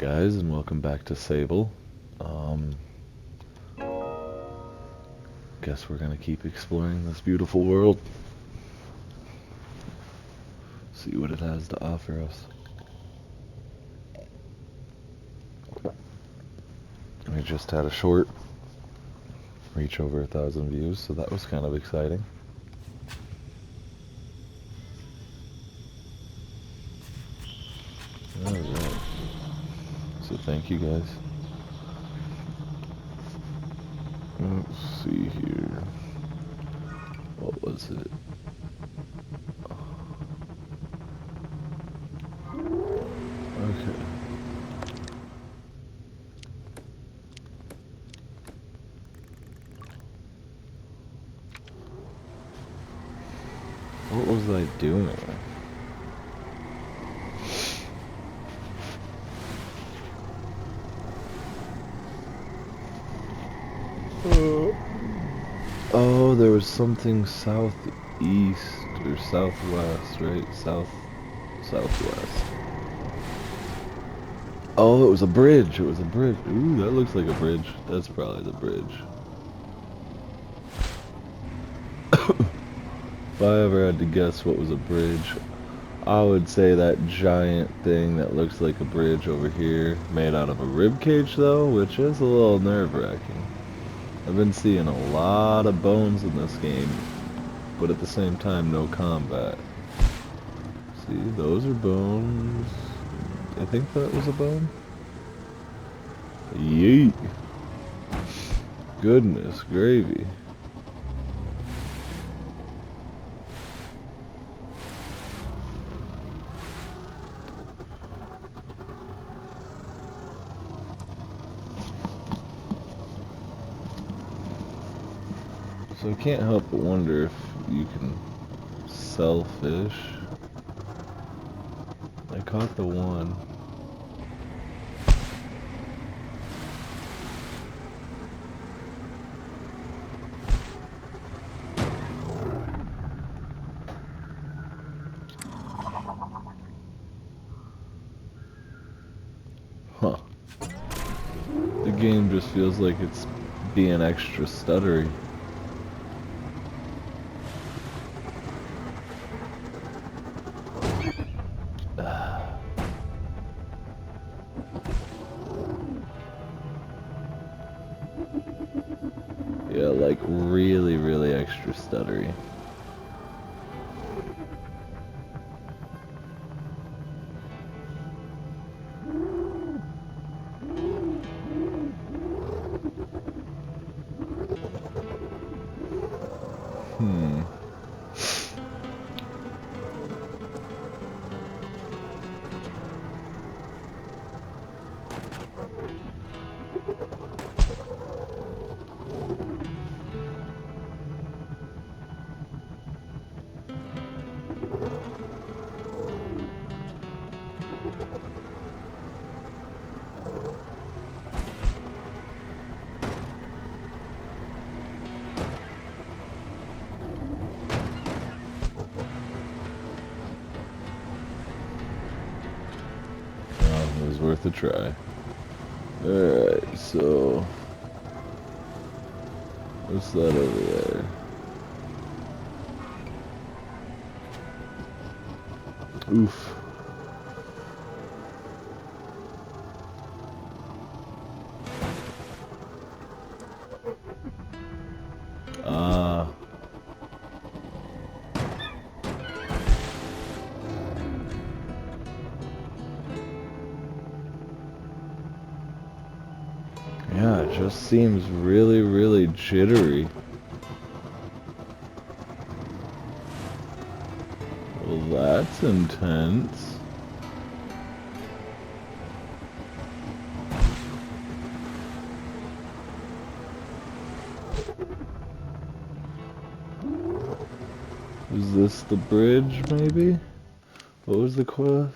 Guys, and welcome back to Sable. Um, guess we're gonna keep exploring this beautiful world. See what it has to offer us. We just had a short reach over 1,000 views, so that was kind of exciting. Alright. So thank you guys. Let's see here. What was it? Okay. What was I doing? Oh, there was something southeast or southwest, right? Southwest. Oh, it was a bridge. It was a bridge. Ooh, that looks like a bridge. That's probably the bridge. If I ever had to guess what was a bridge, I would say that giant thing that looks like a bridge over here, made out of a rib cage though, which is a little nerve-wracking. I've been seeing a lot of bones in this game, but at the same time, no combat. See, those are bones. I think that was a bone. Yeet. Goodness gravy. So I can't help but wonder if you can sell fish. I caught the one. Huh. The game just feels like it's being extra stuttery. Yeah, like really, really extra stuttery. Hmm. Well, it was worth a try. Alright, so what's that over there? Oof. Ah. Yeah, it just seems really, really jittery. Well, that's intense. Is this the bridge, maybe? What was the quest?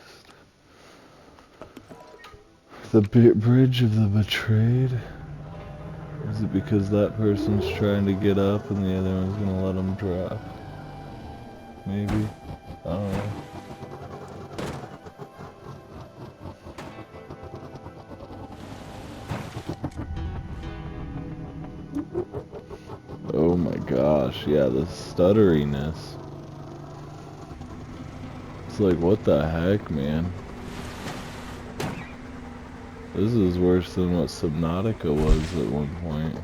The bridge of the betrayed? Is it because that person's trying to get up and the other one's gonna let him drop? Maybe? I don't know. gosh, yeah, the stutteriness. It's like, what the heck, man? This is worse than what Subnautica was at one point.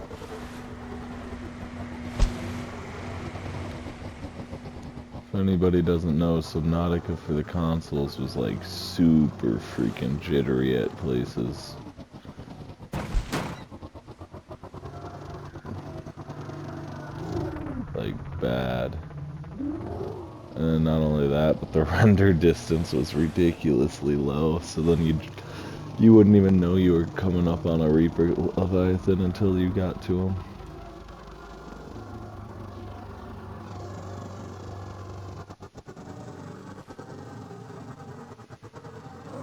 If anybody doesn't know, Subnautica for the consoles was like super freaking jittery at places. Like, bad. And not only that, but the render distance was ridiculously low, so then you wouldn't even know you were coming up on a Reaper Leviathan until you got to him.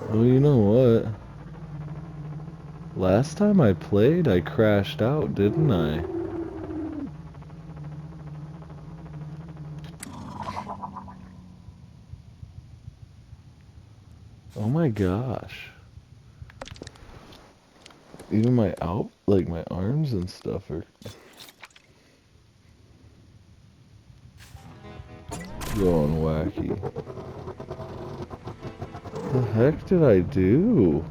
Well, you know what? Last time I played, I crashed out, didn't I? Oh my gosh. Even my my arms and stuff are going wacky. The heck did I do?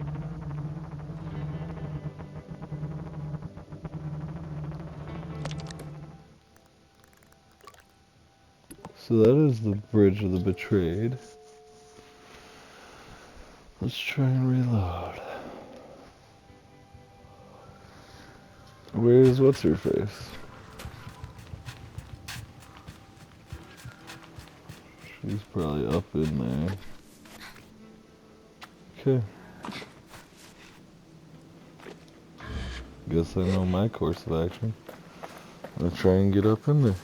So that is the Bridge of the Betrayed. Let's try and reload. Where's what's-her-face? She's probably up in there. Okay. Guess I know my course of action. I'm gonna try and get up in there.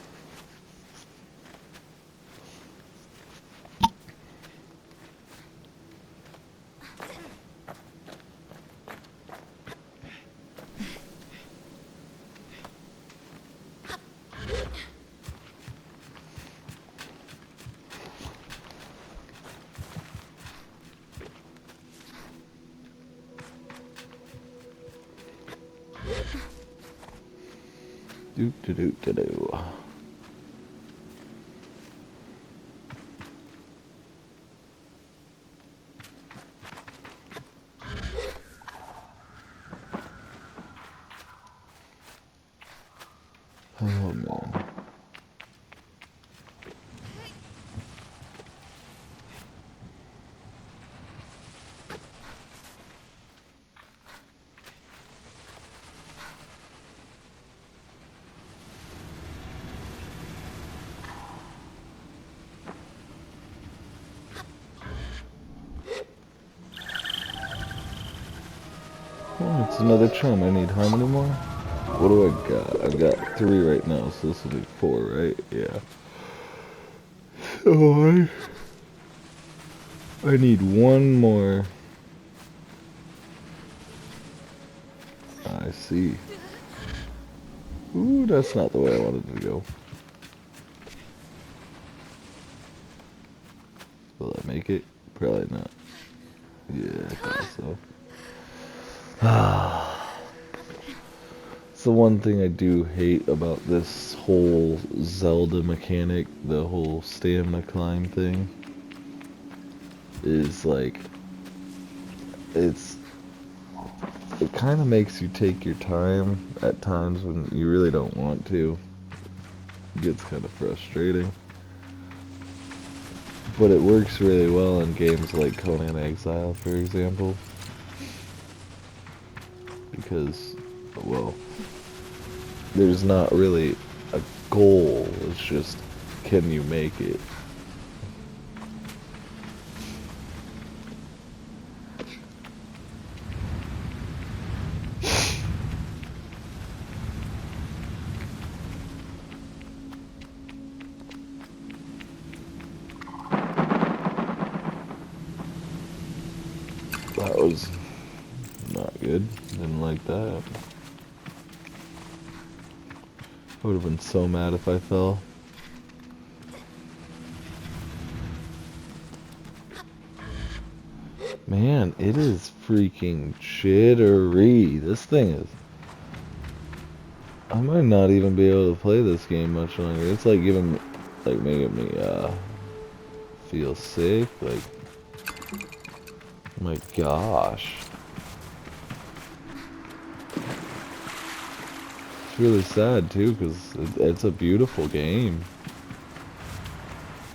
Do. Oh man. Oh, it's another chum. I need how many more? What do I got? I've got 3 right now, so this will be 4, right? Yeah. So I need 1 more. I see. Ooh, that's not the way I wanted to go. Will I make it? Probably not. Yeah, I thought so. It's the one thing I do hate about this whole Zelda mechanic, the whole stamina climb thing, is like, it kind of makes you take your time at times when you really don't want to. It gets kind of frustrating. But it works really well in games like Conan Exile, for example. Because, well, there's not really a goal, it's just, can you make it? That was not good. Didn't like that. I would have been so mad if I fell. Man, it is freaking jittery. This thing is... I might not even be able to play this game much longer. It's like giving me, like making me feel sick. Like, oh my gosh, it's really sad too because it's a beautiful game.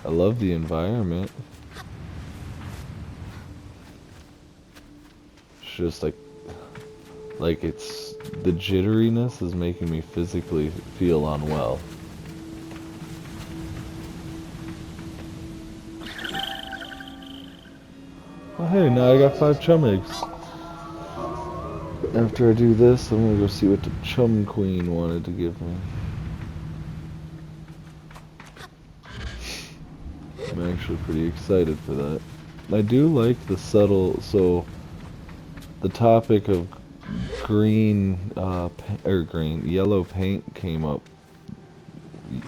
I love the environment. It's just like it's the jitteriness is making me physically feel unwell. Oh hey, now I got 5 chum eggs. After I do this, I'm gonna go see what the chum queen wanted to give me. I'm actually pretty excited for that. I do like the subtle, so the topic of green, yellow paint came up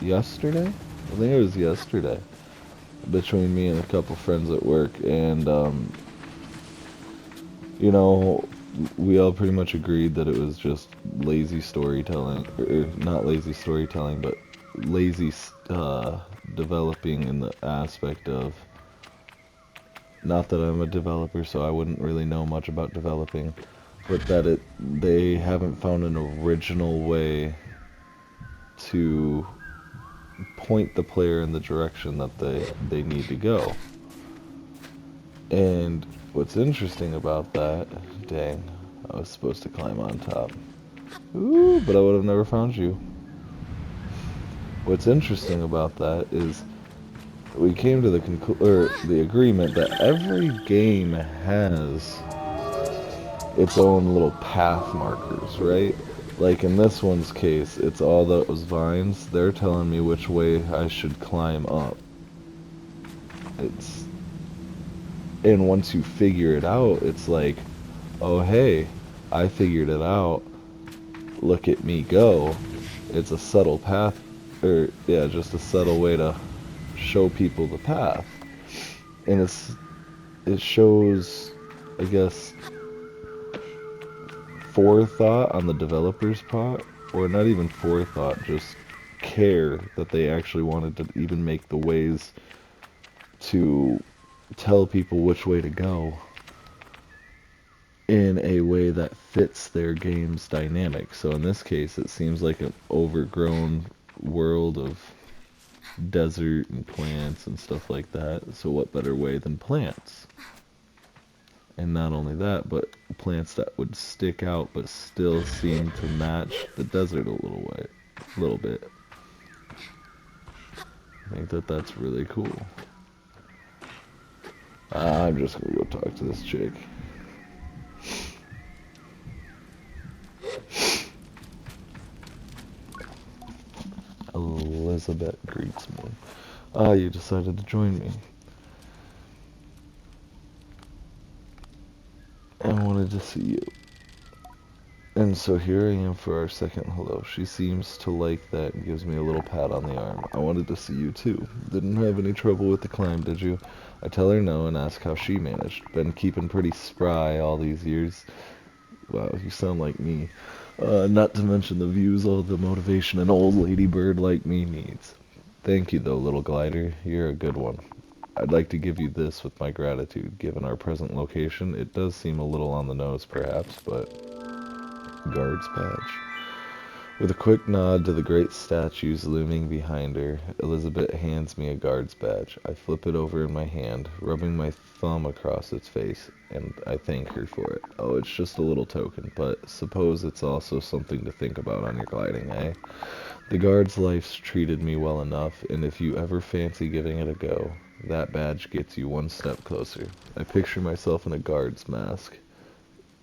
yesterday? I think it was yesterday. Between me and a couple friends at work, and, you know, we all pretty much agreed that it was just lazy storytelling, or not lazy storytelling, but lazy, developing in the aspect of, not that I'm a developer, so I wouldn't really know much about developing, but that they haven't found an original way to point the player in the direction that they need to go. And what's interesting about that, dang, I was supposed to climb on top. Ooh, but I would have never found you. What's interesting about that is we came to the agreement that every game has its own little path markers, right? Like in this one's case, it's all those vines. They're telling me which way I should climb up. It's and once you figure it out, it's like, oh hey, I figured it out. Look at me go. It's a subtle path, or yeah, just a subtle way to show people the path. And it shows, I guess, forethought on the developer's part, or not even forethought, just care that they actually wanted to even make the ways to tell people which way to go in a way that fits their game's dynamic. So in this case, it seems like an overgrown world of desert and plants and stuff like that. So what better way than plants? And not only that, but plants that would stick out but still seem to match the desert a little bit. I think that that's really cool. I'm just gonna go talk to this chick. Elizabeth greets me. Ah, you decided to join me. I wanted to see you. And so here I am for our second hello. She seems to like that and gives me a little pat on the arm. I wanted to see you too. Didn't have any trouble with the climb, did you? I tell her no and ask how she managed. Been keeping pretty spry all these years. Wow, you sound like me. Not to mention the views, all the motivation an old ladybird like me needs. Thank you though, little glider. You're a good one. I'd like to give you this with my gratitude. Given our present location, it does seem a little on the nose perhaps, but guard's badge. With a quick nod to the great statues looming behind her, Elizabeth hands me a guard's badge. I flip it over in my hand, rubbing my thumb across its face, and I thank her for it. Oh, it's just a little token, but suppose it's also something to think about on your gliding, eh? The guard's life's treated me well enough, and if you ever fancy giving it a go, that badge gets you one step closer. I picture myself in a guard's mask.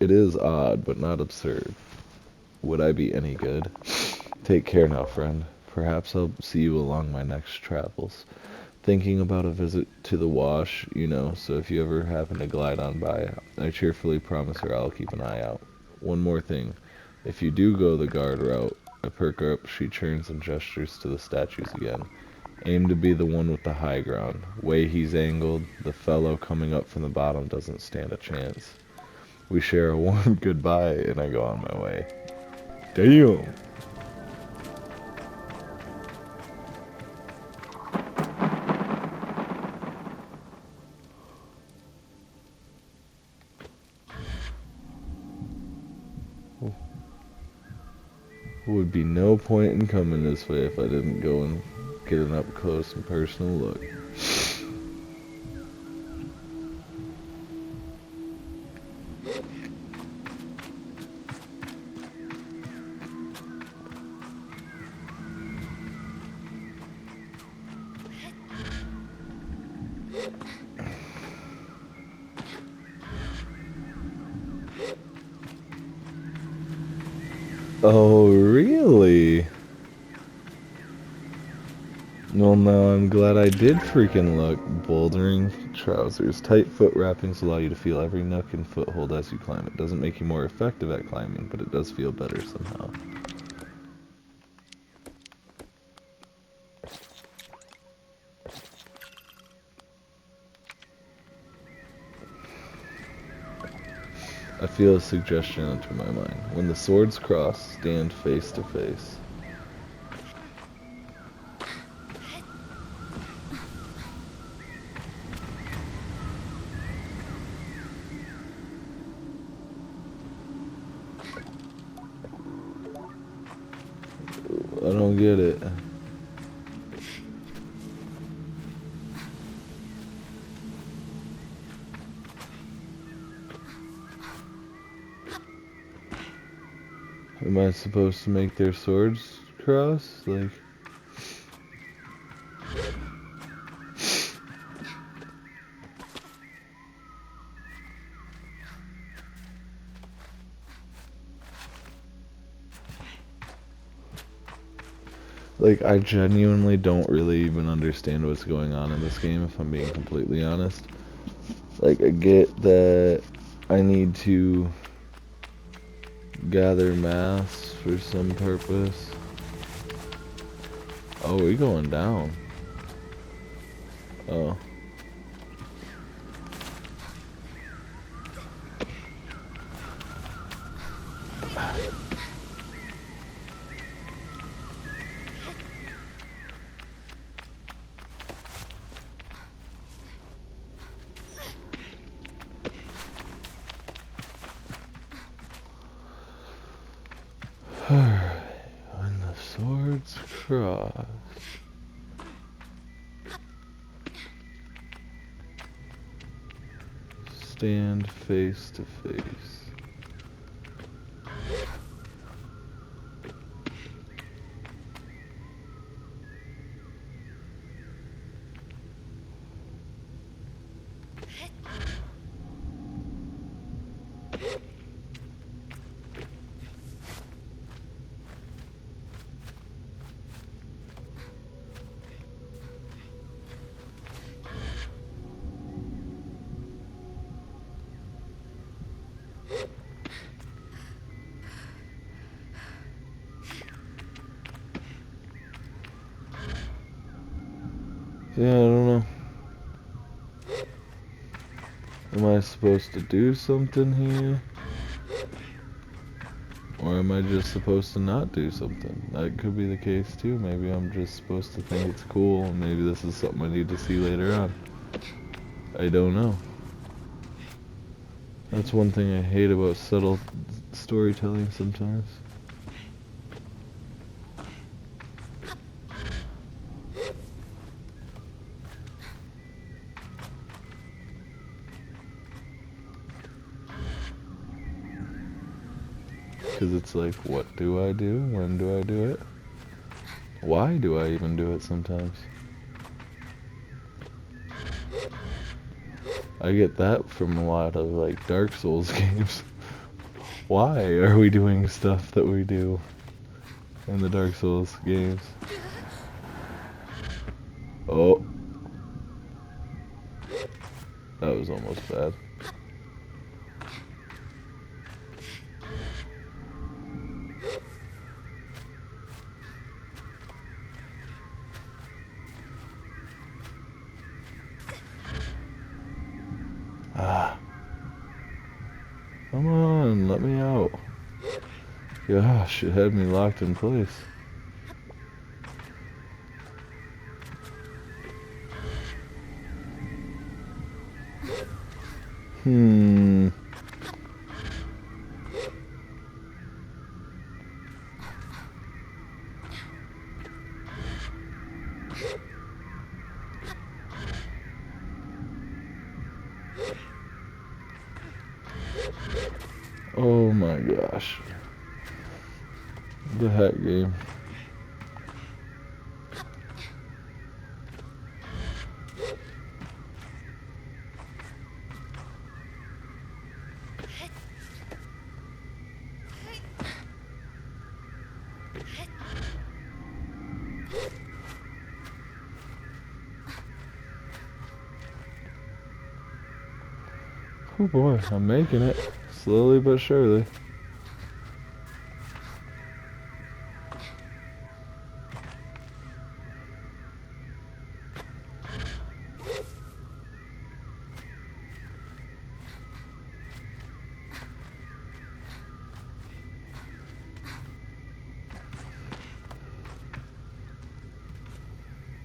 It is odd, but not absurd. Would I be any good? Take care now, friend. Perhaps I'll see you along my next travels. Thinking about a visit to the wash, so if you ever happen to glide on by, I cheerfully promise her I'll keep an eye out. One more thing. If you do go the guard route, I perk her up, she turns and gestures to the statues again. Aim to be the one with the high ground. Way he's angled, the fellow coming up from the bottom doesn't stand a chance. We share a warm goodbye, and I go on my way. Damn! Would be no point in coming this way if I didn't go and get an up close and personal look. Oh, really? Well, no, I'm glad I did freaking look. Bouldering trousers. Tight foot wrappings allow you to feel every nook and foothold as you climb. It doesn't make you more effective at climbing, but it does feel better somehow. I feel a suggestion enter my mind. When the swords cross, stand face to face. I don't get it. Am I supposed to make their swords cross? Like, I genuinely don't really even understand what's going on in this game, if I'm being completely honest. Like, I get that I need to gather mass for some purpose. Oh, we going down. Oh. Alright, when the swords cross. Stand face to face. Yeah, I don't know. Am I supposed to do something here? Or am I just supposed to not do something? That could be the case too. Maybe I'm just supposed to think it's cool, and maybe this is something I need to see later on. I don't know. That's one thing I hate about subtle storytelling sometimes. Because it's like, what do I do? When do I do it? Why do I even do it sometimes? I get that from a lot of, like, Dark Souls games. Why are we doing stuff that we do in the Dark Souls games? Oh. That was almost bad. Ah. Come on, let me out. Gosh, it had me locked in place. my gosh. The heck game. Oh boy, I'm making it. Slowly but surely.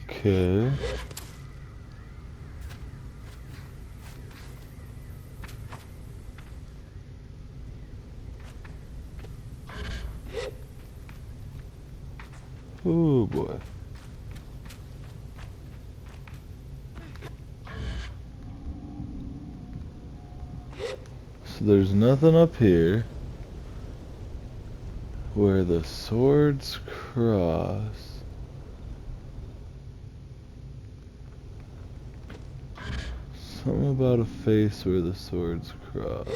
Okay. Oh boy. So there's nothing up here where the swords cross. Something about a face where the swords cross.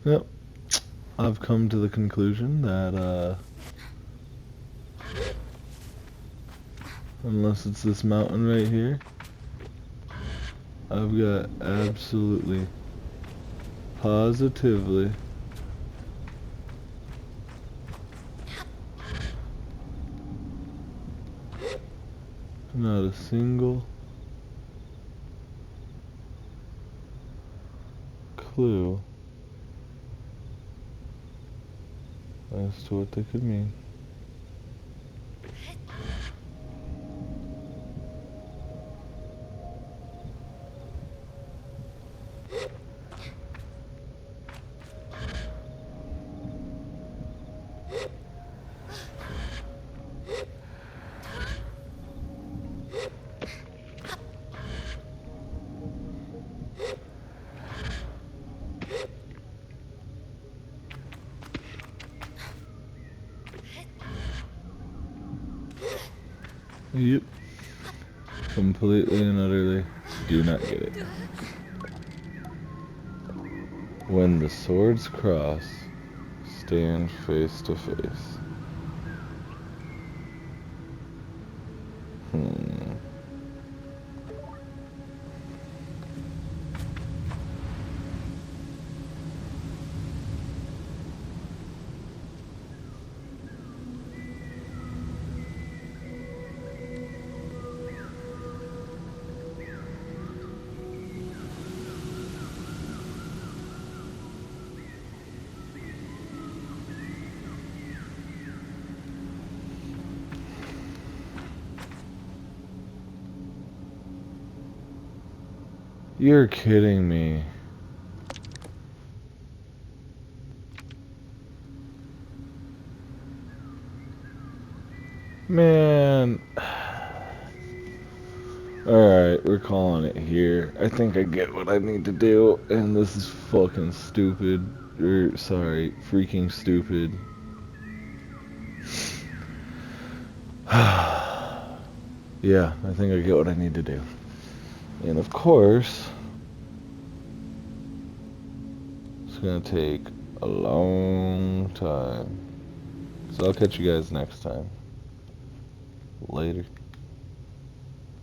Yep. I've come to the conclusion that, unless it's this mountain right here, I've got absolutely, positively not a single clue as to what they could mean. Yep. Completely and utterly do not get it. When the swords cross, stand face to face. You're kidding me. Man. Alright, we're calling it here. I think I get what I need to do, and this is fucking stupid. Or, sorry, freaking stupid. Yeah, I think I get what I need to do. And of course, it's gonna take a long time. So I'll catch you guys next time. Later.